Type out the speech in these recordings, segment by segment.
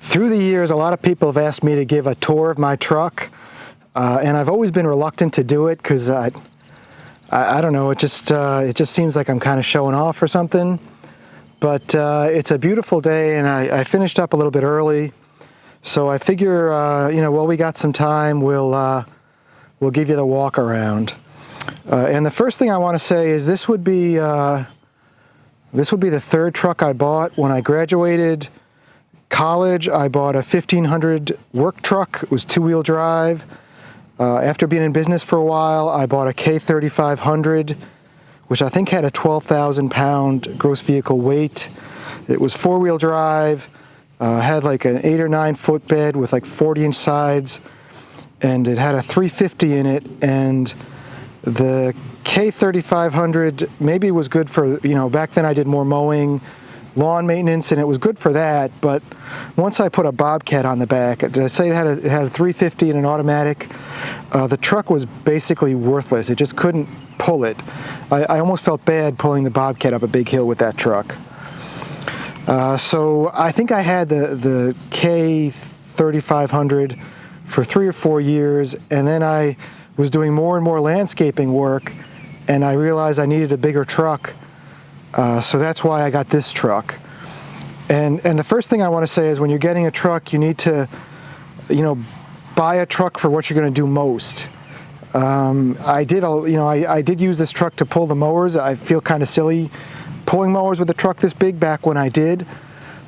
Through the years, a lot of people have asked me to give a tour of my truck, and I've always been reluctant to do it because I don't know, it just seems like I'm kind of showing off or something. But it's a beautiful day, and I finished up a little bit early, so I figure while we got some time, we'll give you the walk around. And the first thing I want to say is this would be the third truck I bought. When I graduated college, I bought a 1500 work truck. It was two-wheel drive. After being in business for a while, I bought a K3500, which I think had a 12,000 pound gross vehicle weight. It was four-wheel drive, had like an 8 or 9 foot bed with like 40-inch sides, and it had a 350 in it. And the K3500 maybe was good for, back then I did more mowing, lawn maintenance, and it was good for that. But once I put a Bobcat on the back, did I say it had a 350 and an automatic? The truck was basically worthless. It just couldn't pull it. I almost felt bad pulling the Bobcat up a big hill with that truck. So I think I had the K3500 for 3 or 4 years, and then I was doing more and more landscaping work, and I realized I needed a bigger truck. So that's why I got this truck. And the first thing I want to say is when you're getting a truck, you need to, buy a truck for what you're going to do most. I did use this truck to pull the mowers. I feel kind of silly pulling mowers with a truck this big back when I did.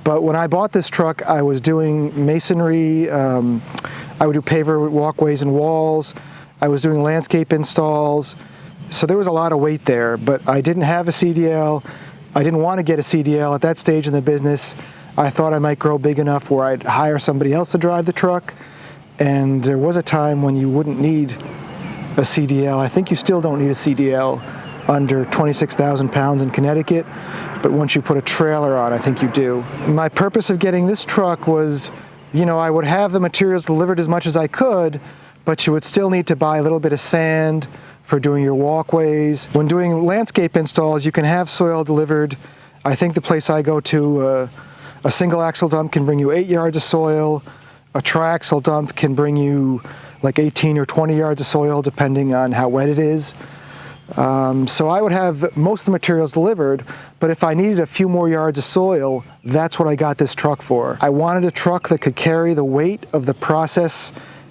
But when I bought this truck, I was doing masonry. I would do paver walkways and walls. I was doing landscape installs. So there was a lot of weight there, but I didn't have a CDL. I didn't want to get a CDL at that stage in the business. I thought I might grow big enough where I'd hire somebody else to drive the truck. And there was a time when you wouldn't need a CDL. I think you still don't need a CDL under 26,000 pounds in Connecticut, but once you put a trailer on, I think you do. My purpose of getting this truck was, I would have the materials delivered as much as I could, but you would still need to buy a little bit of sand for doing your walkways. When doing landscape installs, you can have soil delivered. I think the place I go to, a single axle dump can bring you 8 yards of soil. A triaxle dump can bring you like 18 or 20 yards of soil, depending on how wet it is. So I would have most of the materials delivered, but if I needed a few more yards of soil, that's what I got this truck for. I wanted a truck that could carry the weight of the process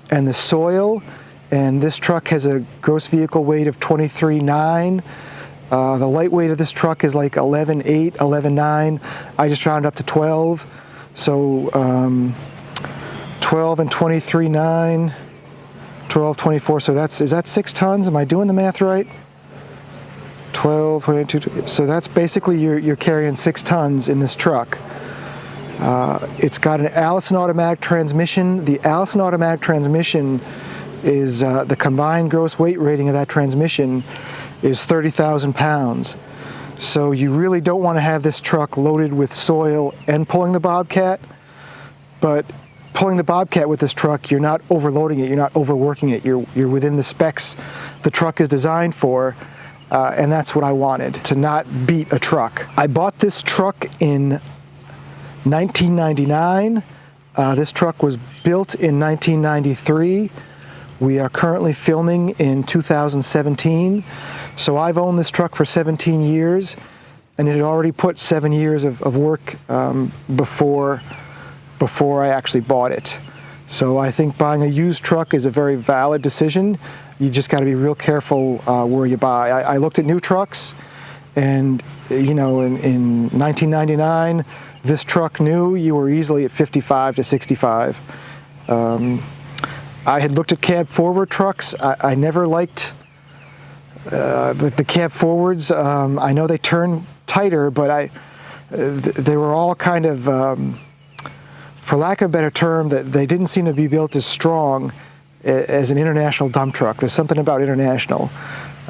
and the soil, and this truck has a gross vehicle weight of 23.9. The light weight of this truck is like 11.8, 11.9. I just round up to 12. So 12 and 23.9, 12, 24. So is that 6 tons? Am I doing the math right? 12, 22. So that's basically you're carrying 6 tons in this truck. It's got an Allison automatic transmission. The Allison automatic transmission is the combined gross weight rating of that transmission is 30,000 pounds. So you really don't want to have this truck loaded with soil and pulling the Bobcat, but pulling the Bobcat with this truck, you're not overloading it, you're not overworking it, you're within the specs the truck is designed for, and that's what I wanted, to not beat a truck. I bought this truck in 1999. This truck was built in 1993. We are currently filming in 2017. So I've owned this truck for 17 years, and it had already put 7 years of work before I actually bought it. So I think buying a used truck is a very valid decision. You just got to be real careful where you buy. I looked at new trucks, and in 1999, this truck new, you were easily at 55 to 65. I had looked at cab forward trucks. I never liked the cab forwards. I know they turn tighter, but they were all kind of, for lack of a better term, that they didn't seem to be built as strong as an international dump truck. There's something about international.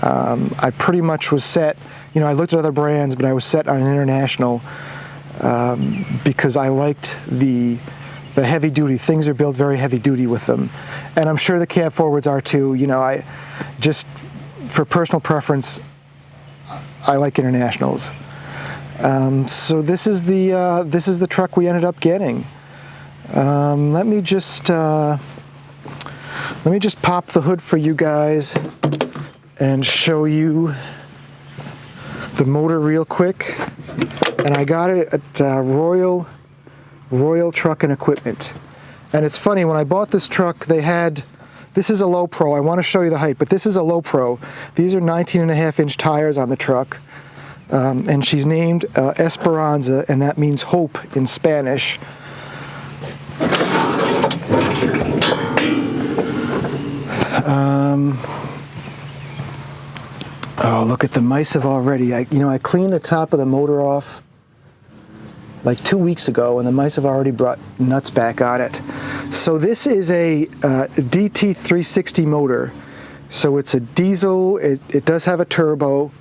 I pretty much was set, I looked at other brands, but I was set on an international because I liked the heavy duty. Things are built very heavy duty with them. And I'm sure the cab forwards are too. I just, for personal preference, I like internationals. So this is the truck we ended up getting. Let me just pop the hood for you guys and show you the motor real quick. And I got it at Royal Truck and Equipment. And it's funny, when I bought this truck, they had, this is a low pro. I want to show you the height, but this is a low pro. These are 19.5-inch tires on the truck. And she's named Esperanza, and that means hope in Spanish. Oh, look at the mice have already. I cleaned the top of the motor off like 2 weeks ago, and the mice have already brought nuts back on it. So this is a DT360 motor. So it's a diesel. It does have a turbo,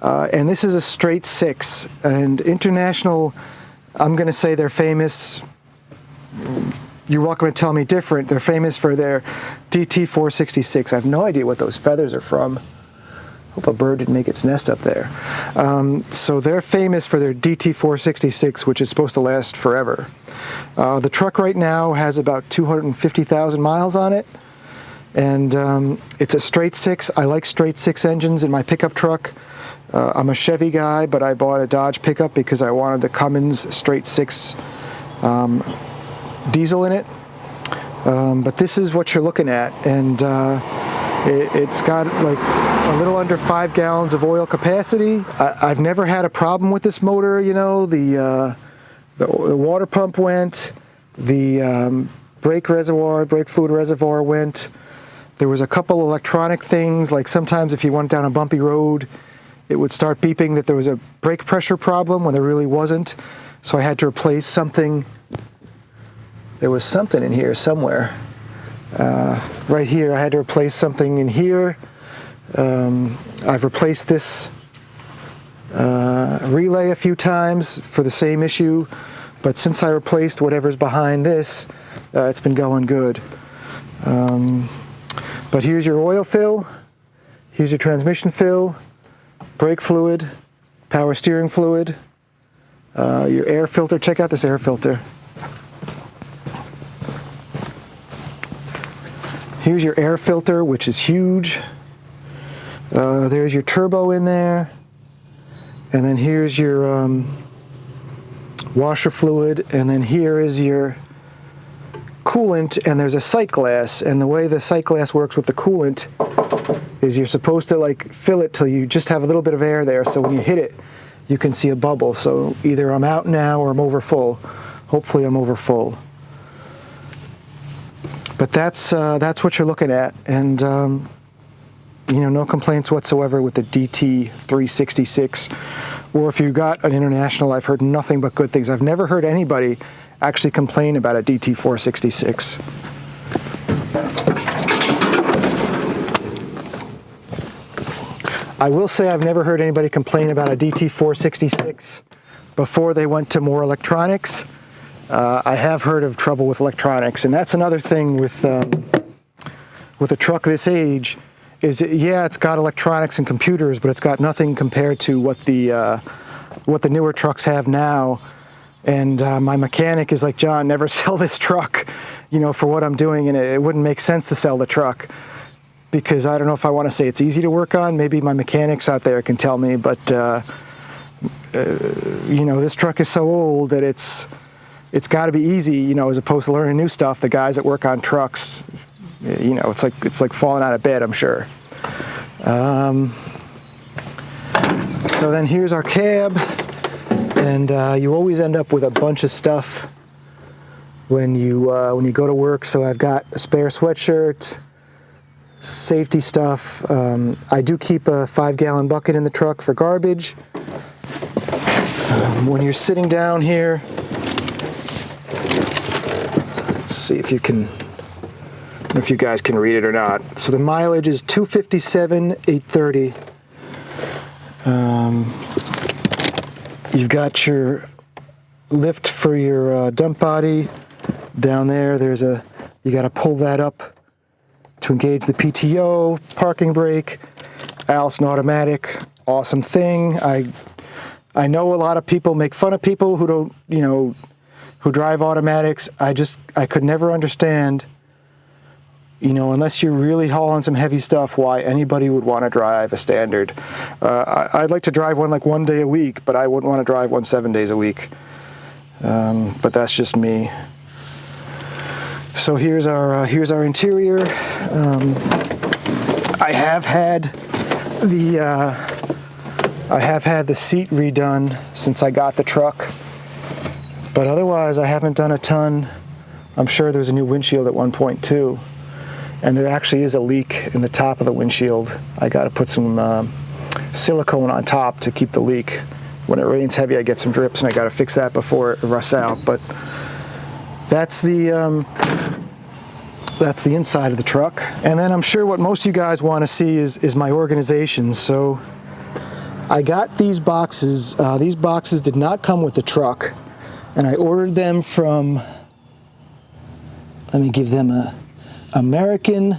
and this is a straight 6. And International, I'm going to say they're famous. You're welcome to tell me different. They're famous for their DT466. I have no idea what those feathers are from. Hope a bird didn't make its nest up there. So they're famous for their DT466, which is supposed to last forever. The truck right now has about 250,000 miles on it, and it's a straight 6. I like straight 6 engines in my pickup truck. I'm a Chevy guy, but I bought a Dodge pickup because I wanted the Cummins straight 6 diesel in it. But this is what you're looking at, and it's got like a little under 5 gallons of oil capacity. I've never had a problem with this motor. You know, the water pump went, the brake fluid reservoir went. There was a couple electronic things, like sometimes if you went down a bumpy road, it would start beeping that there was a brake pressure problem when there really wasn't. So I had to replace something. There was something in here somewhere. Right here, I had to replace something in here. I've replaced this relay a few times for the same issue, but since I replaced whatever's behind this, it's been going good. But here's your oil fill, here's your transmission fill, brake fluid, power steering fluid, your air filter. Check out this air filter. Here's your air filter, which is huge. There's your turbo in there. And then here's your washer fluid. And then here is your coolant. And there's a sight glass. And the way the sight glass works with the coolant is you're supposed to like fill it till you just have a little bit of air there. So when you hit it, you can see a bubble. So either I'm out now or I'm over full. Hopefully I'm over full. But that's what you're looking at, and no complaints whatsoever with the DT366. Or if you got an International, I've heard nothing but good things. I've never heard anybody actually complain about a DT466. I will say I've never heard anybody complain about a DT466 before they went to more electronics. I have heard of trouble with electronics, and that's another thing with a truck this age, is it's got electronics and computers, but it's got nothing compared to what the newer trucks have now. And my mechanic is like, John, never sell this truck, for what I'm doing, and it wouldn't make sense to sell the truck, because I don't know if I want to say it's easy to work on. Maybe my mechanics out there can tell me, but this truck is so old that it's got to be easy, as opposed to learning new stuff. The guys that work on trucks, it's like falling out of bed, I'm sure. So then here's our cab, and you always end up with a bunch of stuff when you go to work. So I've got a spare sweatshirt, safety stuff. I do keep a 5-gallon bucket in the truck for garbage. When you're sitting down here, see if you guys can read it or not. So the mileage is 257,830. You've got your lift for your dump body down there. You got to pull that up to engage the PTO, parking brake, Allison automatic, awesome thing. I know a lot of people make fun of people who who drive automatics, I could never understand, you know, unless you're really hauling some heavy stuff, why anybody would want to drive a standard. I'd like to drive one like 1 day a week, but I wouldn't want to drive one 7 days a week. But that's just me. So here's our interior. I have had the seat redone since I got the truck, but otherwise I haven't done a ton. I'm sure there's a new windshield at one point too, and there actually is a leak in the top of the windshield. I got to put some silicone on top to keep the leak. When it rains heavy, I get some drips, and I got to fix that before it rusts out. But that's the inside of the truck. And then I'm sure what most of you guys want to see is my organization. So I got these boxes. These boxes did not come with the truck, and I ordered them from, let me give them a American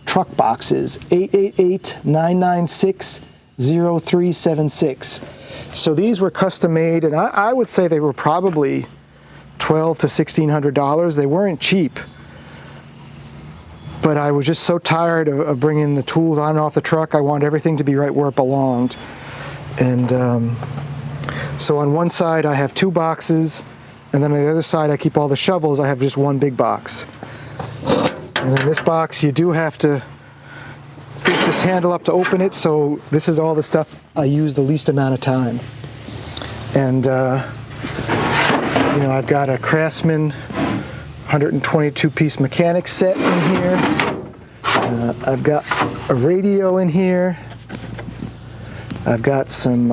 Truck Boxes, 888-996-0376. So these were custom made, and I would say they were probably $1,200 to $1,600. They weren't cheap, but I was just so tired of bringing the tools on and off the truck. I wanted everything to be right where it belonged. And so on one side I have 2 boxes, and then on the other side I keep all the shovels. I have just one big box. And then this box, you do have to pick this handle up to open it, so this is all the stuff I use the least amount of time. And you know, I've got a Craftsman 122-piece mechanic set in here. I've got a radio in here. I've got some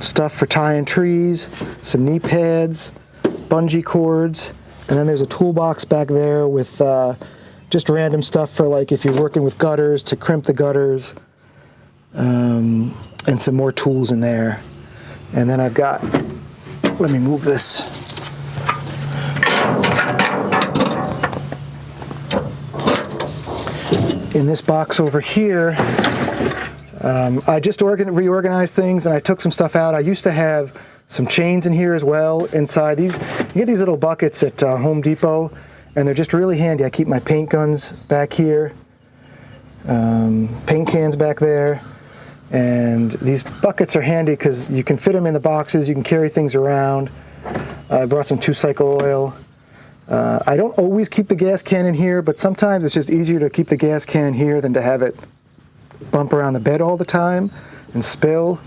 stuff for tying trees, some knee pads, bungee cords, and then there's a toolbox back there with just random stuff for, like, if you're working with gutters, to crimp the gutters, and some more tools in there. And then I've got, let me move this. In this box over here, I just reorganized things, and I took some stuff out. I used to have some chains in here as well inside. You get these little buckets at Home Depot, and they're just really handy. I keep my paint guns back here, paint cans back there, and these buckets are handy because you can fit them in the boxes, you can carry things around. I brought some 2-cycle oil. I don't always keep the gas can in here, but sometimes it's just easier to keep the gas can here than to have it bump around the bed all the time and spill.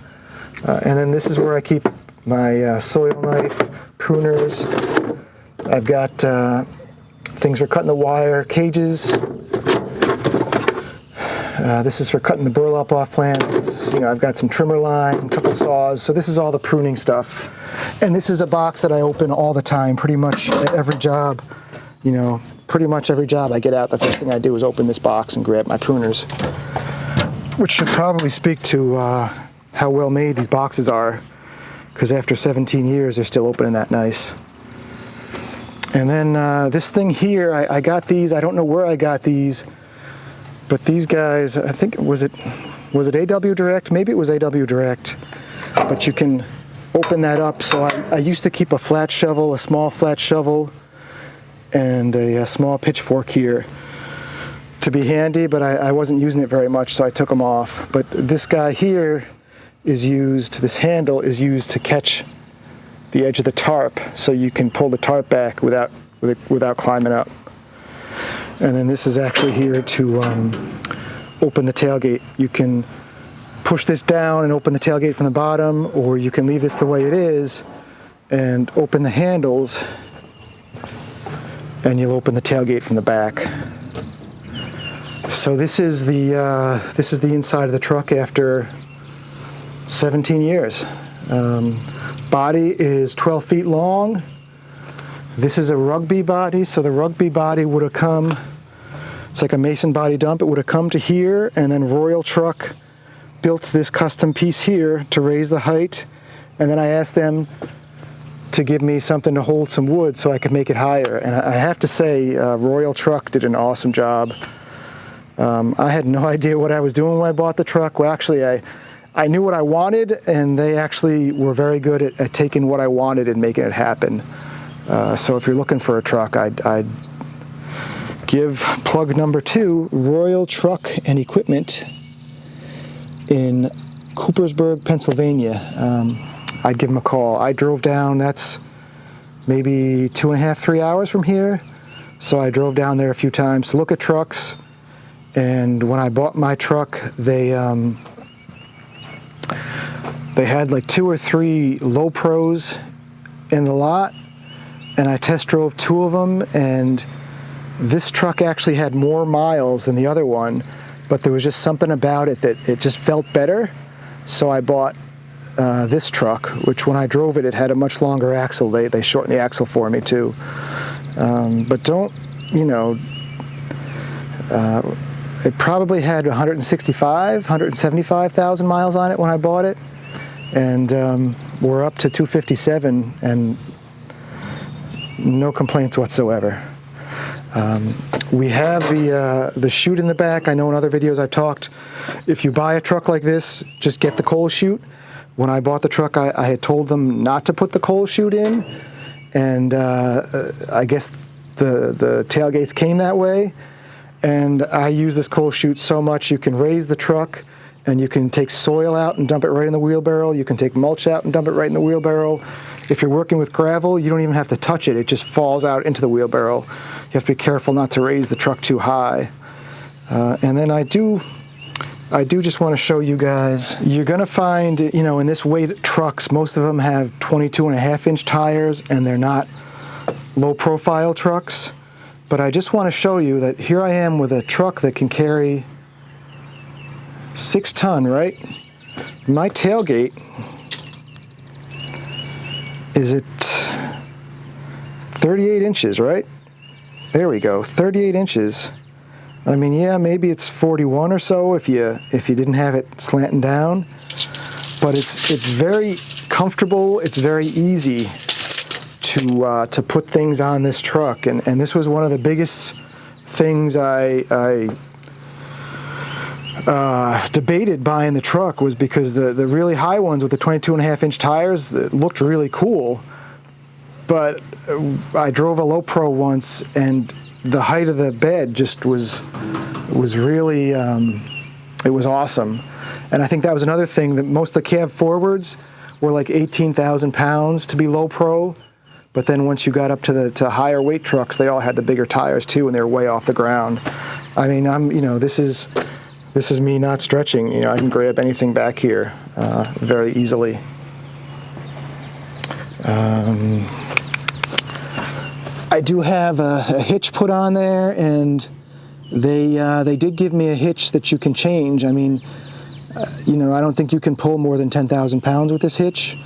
And then this is where I keep my soil knife, pruners. I've got things for cutting the wire, cages. This is for cutting the burlap off plants. You know, I've got some trimmer line, a couple saws. So this is all the pruning stuff. And this is a box that I open all the time, pretty much at every job. You know, pretty much every job I get out, the first thing I do is open this box and grab my pruners, which should probably speak to how well made these boxes are, because after 17 years, they're still opening that nice. And then this thing here, I got these. I don't know where I got these, but these guys, I think, was it AW Direct? Maybe it was AW Direct, but you can open that up. So I used to keep a flat shovel, a small flat shovel, and a small pitchfork here to be handy, but I wasn't using it very much, so I took them off. But this guy here is used, this handle is used to catch the edge of the tarp, so you can pull the tarp back without climbing up. And then this is actually here to open the tailgate. You can push this down and open the tailgate from the bottom, or you can leave this the way it is and open the handles, and you'll open the tailgate from the back. So this is the inside of the truck after 17 years. Body is 12 feet long. This is a rugby body, so the rugby body would have come, it's like a Mason body dump, it would have come to here, and then Royal Truck built this custom piece here to raise the height, and then I asked them to give me something to hold some wood so I could make it higher. And I have to say, Royal Truck did an awesome job. I had no idea what I was doing when I bought the truck. Well, actually, I knew what I wanted, and they actually were very good at taking what I wanted and making it happen. So if you're looking for a truck, I'd give plug number 2, Royal Truck and Equipment in Coopersburg, Pennsylvania. I'd give them a call. I drove down, that's maybe 2.5, 3 hours from here. So I drove down there a few times to look at trucks. And when I bought my truck, they had like 2 or 3 low pros in the lot, and I test drove 2 of them, and this truck actually had more miles than the other one, but there was just something about it that it just felt better. So I bought this truck, which when I drove it, it had a much longer axle. They shortened the axle for me too. But don't, you know, it probably had 175,000 miles on it when I bought it, and we're up to 257 and no complaints whatsoever. We have the chute in the back. I know in other videos I've talked, if you buy a truck like this, just get the coal chute. When I bought the truck, I had told them not to put the coal chute in, and I guess the tailgates came that way. And I use this coal chute so much, you can raise the truck and you can take soil out and dump it right in the wheelbarrow. You can take mulch out and dump it right in the wheelbarrow. If you're working with gravel, you don't even have to touch it. It just falls out into the wheelbarrow. You have to be careful not to raise the truck too high. And then I do just want to show you guys, you're going to find, you know, in this weight trucks, most of them have 22.5-inch tires, and they're not low profile trucks. But I just want to show you that here I am with a truck that can carry 6 ton, right? My tailgate is at 38 inches, right? There we go, 38 inches. I mean, yeah, maybe it's 41 or so if you didn't have it slanting down, but it's very comfortable. It's very easy to put things on this truck, and this was one of the biggest things I debated buying the truck, was because the really high ones with the 22.5-inch tires looked really cool, but I drove a low pro once and the height of the bed just was really it was awesome. And I think that was another thing, that most of the cab forwards were like 18,000 pounds to be low pro. But then once you got up to higher weight trucks, they all had the bigger tires too, and they were way off the ground. I mean, this is me not stretching. You know, I can grab anything back here very easily. I do have a hitch put on there, and they did give me a hitch that you can change. I mean, you know, I don't think you can pull more than 10,000 pounds with this hitch.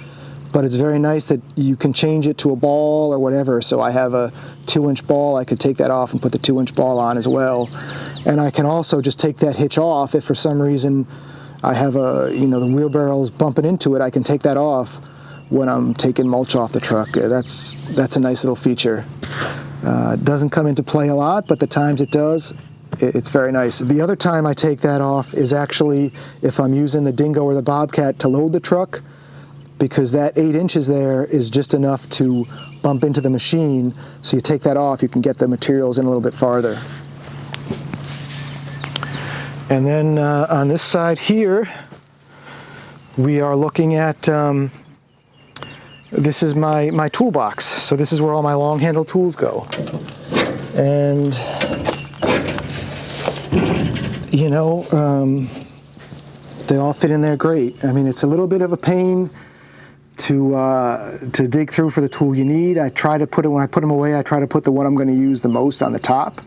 But it's very nice that you can change it to a ball or whatever. So I have a 2-inch ball. I could take that off and put the 2-inch ball on as well. And I can also just take that hitch off if for some reason I have the wheelbarrow's bumping into it. I can take that off when I'm taking mulch off the truck. That's a nice little feature. It doesn't come into play a lot, but the times it does, it's very nice. The other time I take that off is actually if I'm using the Dingo or the Bobcat to load the truck, because that 8 inches there is just enough to bump into the machine. So you take that off, you can get the materials in a little bit farther. And then on this side here, we are looking at, this is my toolbox. So this is where all my long handle tools go. And, you know, they all fit in there great. I mean, it's a little bit of a pain to dig through for the tool you need. I try to put it, when I put them away, I try to put the one I'm going to use the most on the top.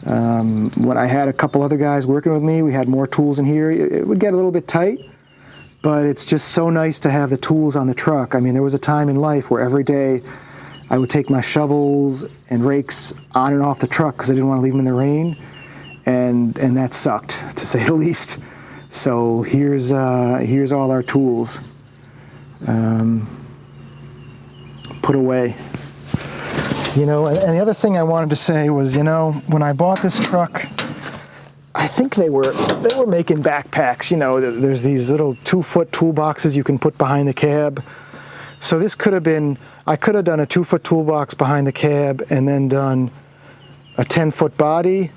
When I had a couple other guys working with me, we had more tools in here. It would get a little bit tight, but it's just so nice to have the tools on the truck. I mean, there was a time in life where every day I would take my shovels and rakes on and off the truck because I didn't want to leave them in the rain, and that sucked, to say the least. So here's all our tools. Put away. You know, and the other thing I wanted to say was, you know, when I bought this truck, I think they were making backpacks. You know, there's these little 2-foot toolboxes you can put behind the cab. So this could have been, I could have done a 2-foot toolbox behind the cab and then done a 10-foot body,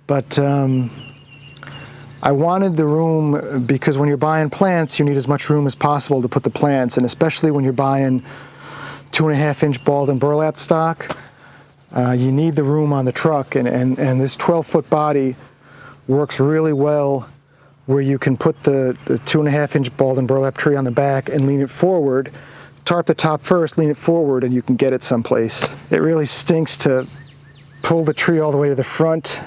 but I wanted the room because when you're buying plants, you need as much room as possible to put the plants, and especially when you're buying 2.5-inch balled and burlap stock, you need the room on the truck, and this 12-foot body works really well where you can put the 2.5-inch balled and burlap tree on the back and lean it forward, tarp the top first, lean it forward, and you can get it someplace. It really stinks to pull the tree all the way to the front,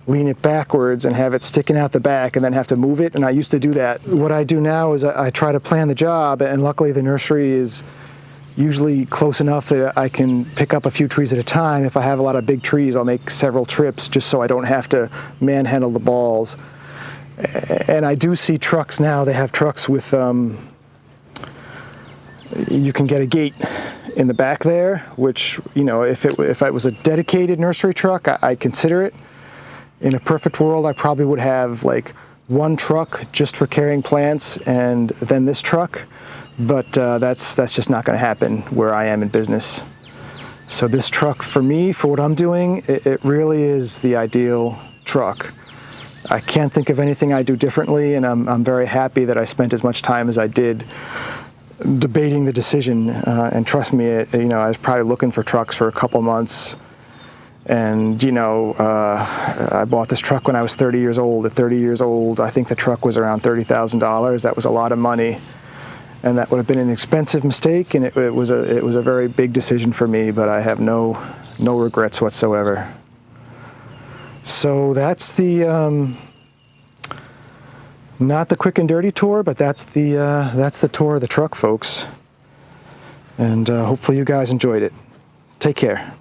lean it backwards, and have it sticking out the back and then have to move it, and I used to do that. What I do now is I try to plan the job, and luckily the nursery is usually close enough that I can pick up a few trees at a time. If I have a lot of big trees, I'll make several trips just so I don't have to manhandle the balls. And I do see trucks now, they have trucks with, you can get a gate in the back there, which, you know, if it was a dedicated nursery truck, I'd consider it. In a perfect world, I probably would have like one truck just for carrying plants and then this truck, but that's just not going to happen where I am in business. So this truck for me, for what I'm doing, it really is the ideal truck. I can't think of anything I do differently, and I'm very happy that I spent as much time as I did debating the decision. And trust me, you know, I was probably looking for trucks for a couple months. And, you know, I bought this truck when I was 30 years old. At 30 years old, I think the truck was around $30,000. That was a lot of money. And that would have been an expensive mistake, and it was a very big decision for me, but I have no regrets whatsoever. So that's the, not the quick and dirty tour, but that's the tour of the truck, folks. And hopefully you guys enjoyed it. Take care.